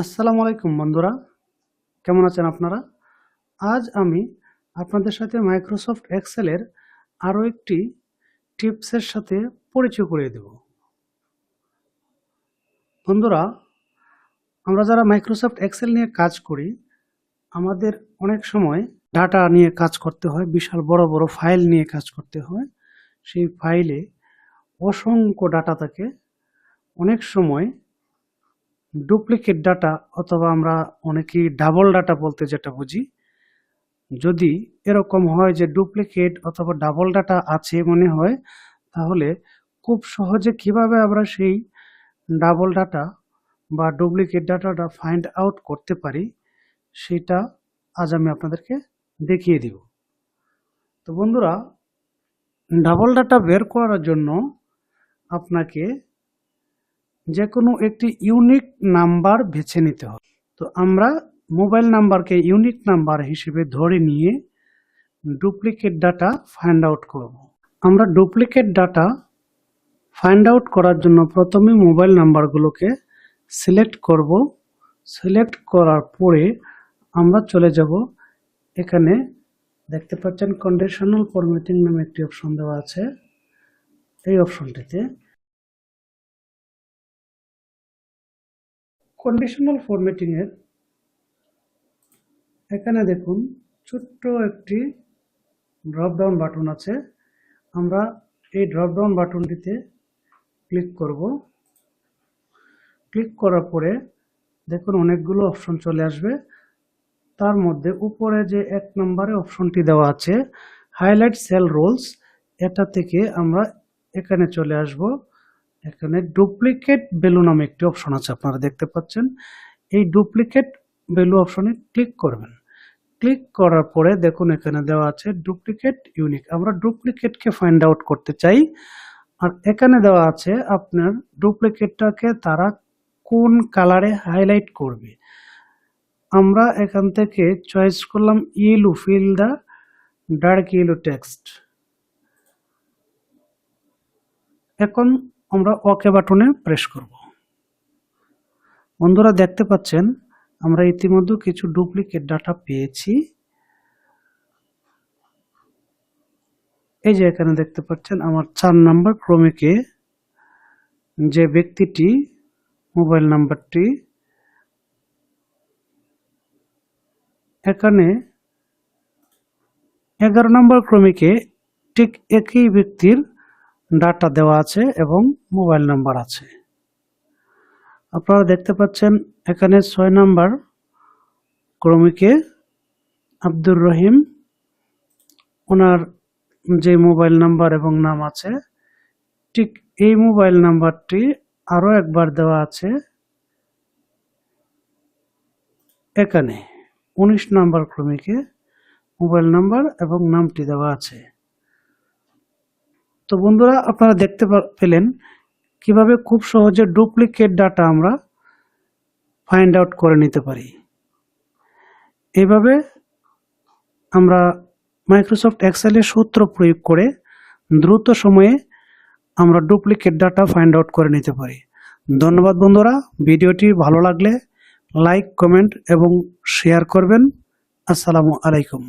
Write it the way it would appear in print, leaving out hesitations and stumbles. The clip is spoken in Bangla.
আসসালামু আলাইকুম বন্ধুরা, কেমন আছেন আপনারা? আজ আমি আপনাদের সাথে মাইক্রোসফট এক্সেলের আরও একটি টিপসের সাথে পরিচয় করিয়ে দেব। বন্ধুরা, আমরা যারা মাইক্রোসফট এক্সেল নিয়ে কাজ করি, আমাদের অনেক সময় ডাটা নিয়ে কাজ করতে হয়, বিশাল বড় বড় ফাইল নিয়ে কাজ করতে হয়। সেই ফাইলে অসংখ্য ডাটা থাকে। অনেক সময় ডুপ্লিকেট ডাটা অথবা আমরা অনেকেই ডাবল ডাটা বলতে যেটা বুঝি, যদি এরকম হয় যে ডুপ্লিকেট অথবা ডাবল ডাটা আছে মনে হয়, তাহলে খুব সহজে কিভাবে আমরা সেই ডাবল ডাটা বা ডুপ্লিকেট ডাটাটা ফাইন্ড আউট করতে পারি, সেটা আজ আমি আপনাদেরকে দেখিয়ে দিব। তো বন্ধুরা, ডাবল ডাটা বের করার জন্য আপনাকে যে কোনো একটি ইউনিক নাম্বার বেছে নিতে হবে। তো আমরা মোবাইল নাম্বারকে ইউনিক নাম্বার হিসেবে ধরে নিয়ে ডুপ্লিকেট ডাটা ফাইন্ড আউট করব। আমরা ডুপ্লিকেট ডাটা ফাইন্ড আউট করার জন্য প্রথমে মোবাইল নাম্বারগুলোকে সিলেক্ট করব। সিলেক্ট করার পরে আমরা চলে যাব, এখানে দেখতে পাচ্ছেন কন্ডিশনাল ফরম্যাটিং নামে একটি অপশন দেওয়া আছে। এই অপশনটিতে কন্ডিশনাল ফরম্যাটিং এর এখানে দেখুন ছোট্ট একটি ড্রপ ডাউন বাটন আছে। আমরা এই ড্রপ ডাউন বাটনটিতে ক্লিক করব। ক্লিক করার পরে দেখুন অনেকগুলো অপশন চলে আসবে। তার মধ্যে উপরে যে 1 নম্বরে অপশনটি দেওয়া আছে হাইলাইট সেল রোলস, এটা থেকে আমরা এখানে চলে আসব। এখানে ডুপ্লিকেট ভ্যালু নামে একটি অপশন আছে, আপনারা দেখতে পাচ্ছেন। এই ডুপ্লিকেট ভ্যালু অপশনে ক্লিক করবেন। ক্লিক করার পরে দেখুন এখানে দেওয়া আছে ডুপ্লিকেট ইউনিক। আমরা ডুপ্লিকেটকে ফাইন্ড আউট করতে চাই। আর এখানে দেওয়া আছে আপনার ডুপ্লিকেটটাকে তারা কোন কালারে হাইলাইট করবে। আমরা এখান থেকে চয়েস করলাম yellow, fill the dark yellow text. এখন আমরা ওকে বাটনে প্রেস করব। বন্ধুরা দেখতে পাচ্ছেন আমরা ইতিমধ্যে কিছু ডুপ্লিকেট ডাটা পেয়েছি। এই যে এখানে দেখতে পাচ্ছেন আমার 4 নম্বর ক্রমিকে যে ব্যক্তিটি মোবাইল নাম্বারটি, এখানে 11 নম্বর ক্রমিকে ঠিক একই ব্যক্তির ডাটা দেওয়া আছে এবং মোবাইল নাম্বার আছে। আপনারা দেখতে পাচ্ছেন এখানে 6 নম্বর ক্রমিকে আব্দুর রহিম, ওনার যে মোবাইল নাম্বার এবং নাম আছে, ঠিক এই মোবাইল নাম্বারটি আরো একবার দেওয়া আছে এখানে 19 নম্বর ক্রমিকে মোবাইল নাম্বার এবং নামটি দেওয়া আছে। তো বন্ধুরা আপনারা দেখতে পেলেন কিভাবে খুব সহজে ডুপ্লিকেট ডাটা আমরা ফাইন্ড আউট করে নিতে পারি। এইভাবে আমরা মাইক্রোসফট এক্সেলের সূত্র প্রয়োগ করে দ্রুত সময়ে আমরা ডুপ্লিকেট ডাটা ফাইন্ড আউট করে নিতে পারি। ধন্যবাদ বন্ধুরা, ভিডিওটি ভালো লাগলে লাইক, কমেন্ট এবং শেয়ার করবেন। আসসালামু আলাইকুম।